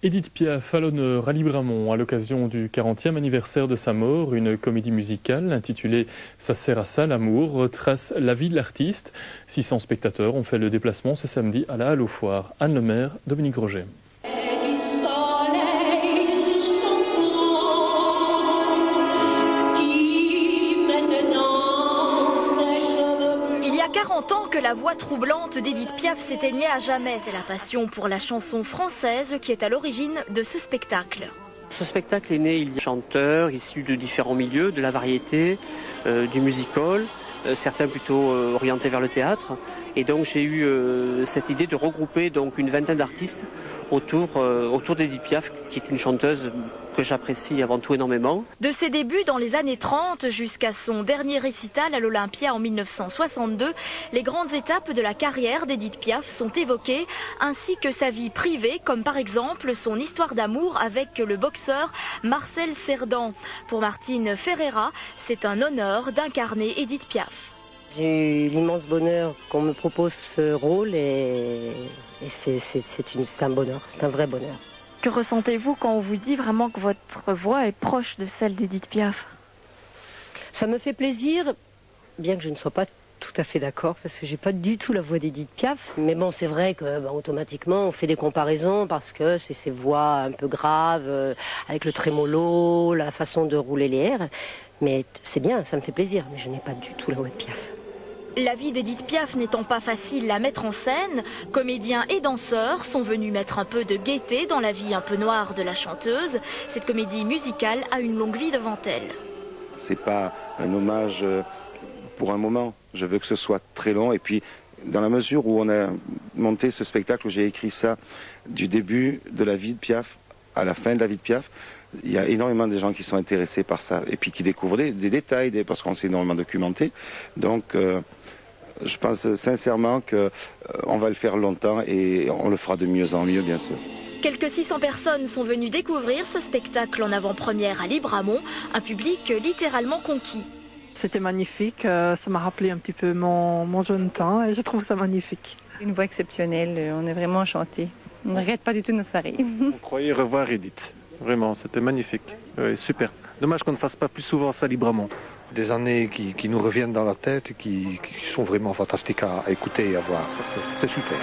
Edith Piaf à l'honneur à Libramont à l'occasion du 40e anniversaire de sa mort. Une comédie musicale intitulée « Ça sert à ça l'amour » retrace la vie de l'artiste. 600 spectateurs ont fait le déplacement ce samedi à la Halle aux Foires. Anne Lemaire, Dominique Roger. Il y a 40 ans que la voix troublante d'Edith Piaf s'éteignait à jamais. C'est la passion pour la chanson française qui est à l'origine de ce spectacle. Ce spectacle est né, il y a chanteurs issus de différents milieux, de la variété, du musical, certains plutôt orientés vers le théâtre. Et donc j'ai eu cette idée de regrouper donc une vingtaine d'artistes autour d'Edith Piaf, qui est une chanteuse que j'apprécie avant tout énormément. De ses débuts dans les années 30 jusqu'à son dernier récital à l'Olympia en 1962, les grandes étapes de la carrière d'Edith Piaf sont évoquées, ainsi que sa vie privée, comme par exemple son histoire d'amour avec le boxeur Marcel Cerdan. Pour Martine Ferreira, c'est un honneur d'incarner Edith Piaf. J'ai eu l'immense bonheur qu'on me propose ce rôle et c'est un bonheur, c'est un vrai bonheur. Que ressentez-vous quand on vous dit vraiment que votre voix est proche de celle d'Edith Piaf? Ça me fait plaisir, bien que je ne sois pas tout à fait d'accord, parce que j'ai pas du tout la voix d'Edith Piaf. Mais bon, c'est vrai que automatiquement on fait des comparaisons parce que c'est ces voix un peu graves, avec le trémolo, la façon de rouler les airs. Mais c'est bien, ça me fait plaisir, mais je n'ai pas du tout la voix de Piaf. La vie d'Edith Piaf n'étant pas facile à mettre en scène, comédiens et danseurs sont venus mettre un peu de gaieté dans la vie un peu noire de la chanteuse. Cette comédie musicale a une longue vie devant elle. C'est pas un hommage pour un moment. Je veux que ce soit très long. Et puis, dans la mesure où on a monté ce spectacle, où j'ai écrit ça du début de la vie de Piaf à la fin de la vie de Piaf, il y a énormément de gens qui sont intéressés par ça et puis qui découvrent des détails, parce qu'on s'est énormément documenté. Donc, je pense sincèrement qu'on va le faire longtemps et on le fera de mieux en mieux, bien sûr. Quelques 600 personnes sont venues découvrir ce spectacle en avant-première à Libramont, un public littéralement conquis. C'était magnifique, ça m'a rappelé un petit peu mon jeune temps et je trouve ça magnifique. Une voix exceptionnelle, on est vraiment enchantés. On ne regrette pas du tout notre soirée. On croyait revoir Edith, vraiment, c'était magnifique, super. Dommage qu'on ne fasse pas plus souvent ça à Libramont. Des années qui nous reviennent dans la tête et qui sont vraiment fantastiques à écouter et à voir, c'est super.